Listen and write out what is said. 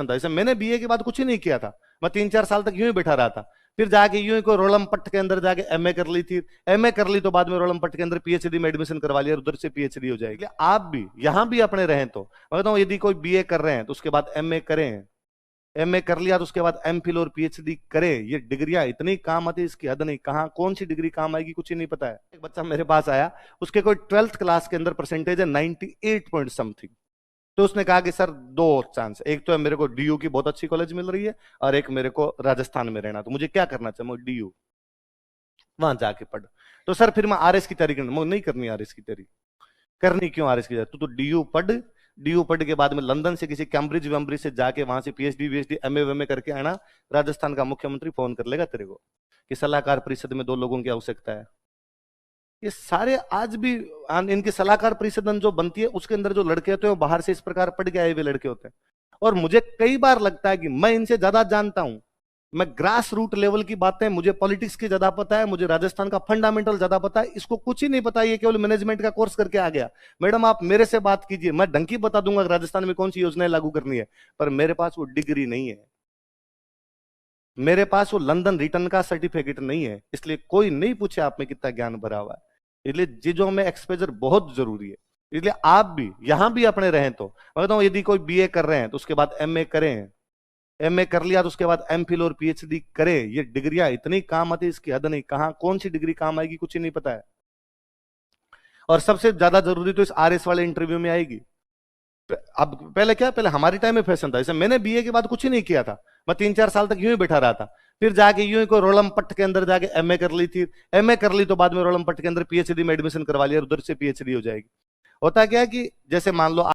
था। जैसे मैंने बीए के बाद कुछ ही नहीं किया था, मैं 3-4 साल तक यूं ही बैठा रहा था, फिर जाके यूं ही कोई रोलम पट्ट के अंदर जाके एमए कर ली थी, एमए कर ली तो बाद में रोलम पट्ट के अंदर पीएचडी में एडमिशन करवा लिया, उधर से पीएचडी हो जाएगी। आप भी यहां भी अपने रहें तो मैं कहता हूं यदि कोई बीए कर रहे हैं तो उसके बाद एमए करें, एमए कर लिया तो उसके बाद एमफिल और पीएचडी करें। ये डिग्रियां इतनी काम आती है इसकी हद नहीं, कहां कौन सी डिग्री काम आएगी कुछ ही नहीं पता है। एक बच्चा मेरे पास आया, उसके कोई 12th क्लास के अंदर परसेंटेज है 98 पॉइंट समथिंग, तो उसने कहा कि सर दो चांस, एक तो है मेरे को डीयू की बहुत अच्छी कॉलेज मिल रही है और एक मेरे को राजस्थान में रहना, तो मुझे क्या करना चाहिए? मैं डीयू वहां जाके पढ़। तो सर फिर मैं आरएस की तैयारी करना, नहीं करनी आरएस की तैयारी। करनी क्यों आरएस की तैयारी? तू तो डीयू पढ़, डीयू पढ़ के बाद में लंदन से किसी कैम्ब्रिज वेम्ब्रिज से जाके वहां से पीएचडी वीएचडी एमए वेमए करके आना, राजस्थान का मुख्यमंत्री फोन कर लेगा तेरे को कि सलाहकार परिषद में 2 लोगों की आवश्यकता है। ये सारे आज भी इनकी सलाहकार परिषद जो बनती है उसके अंदर जो लड़के होते हैं वो बाहर से इस प्रकार पढ़ के आए हुए लड़के होते हैं। और मुझे कई बार लगता है कि मैं इनसे ज्यादा जानता हूं, मैं ग्रास रूट लेवल की बातें, मुझे पॉलिटिक्स की ज्यादा पता है, मुझे राजस्थान का फंडामेंटल ज्यादा पता है, इसको कुछ ही नहीं पता, ये केवल मैनेजमेंट का कोर्स करके आ गया। मैडम आप मेरे से बात कीजिए, मैं ढंग की बता दूंगा राजस्थान में कौन सी योजनाएं लागू करनी है, पर मेरे पास वो डिग्री नहीं है, मेरे पास वो लंदन रिटर्न का सर्टिफिकेट नहीं है, इसलिए कोई नहीं पूछे आप में कितना ज्ञान भरा हुआ है। इसलिए चीजों में एक्सपोजर बहुत जरूरी है। इसलिए आप भी यहां भी अपने रहें तो मैं कहता हूं यदि कोई बीए कर रहे हैं तो उसके बाद एमए करें, एमए कर लिया तो उसके बाद एमफिल और पीएचडी करें। ये डिग्रियां इतनी काम आती है इसकी हद नहीं, कहां कौन सी डिग्री काम आएगी कुछ ही नहीं पता है। और सबसे ज्यादा जरूरी तो इस आरएस वाले इंटरव्यू में आएगी। अब पहले क्या, पहले हमारे टाइम में फैशन था, जैसे मैंने बीए के बाद कुछ ही नहीं किया था, मैं 3-4 साल तक यूं ही बैठा रहा था, फिर जाके यूं ही कोई रोलम पट्ट के अंदर जाके एमए कर ली थी, एमए कर ली तो बाद में रोलम पट्ट के अंदर पीएचडी में एडमिशन करवा लिया, उधर से पीएचडी हो जाएगी। होता क्या है कि जैसे मान लो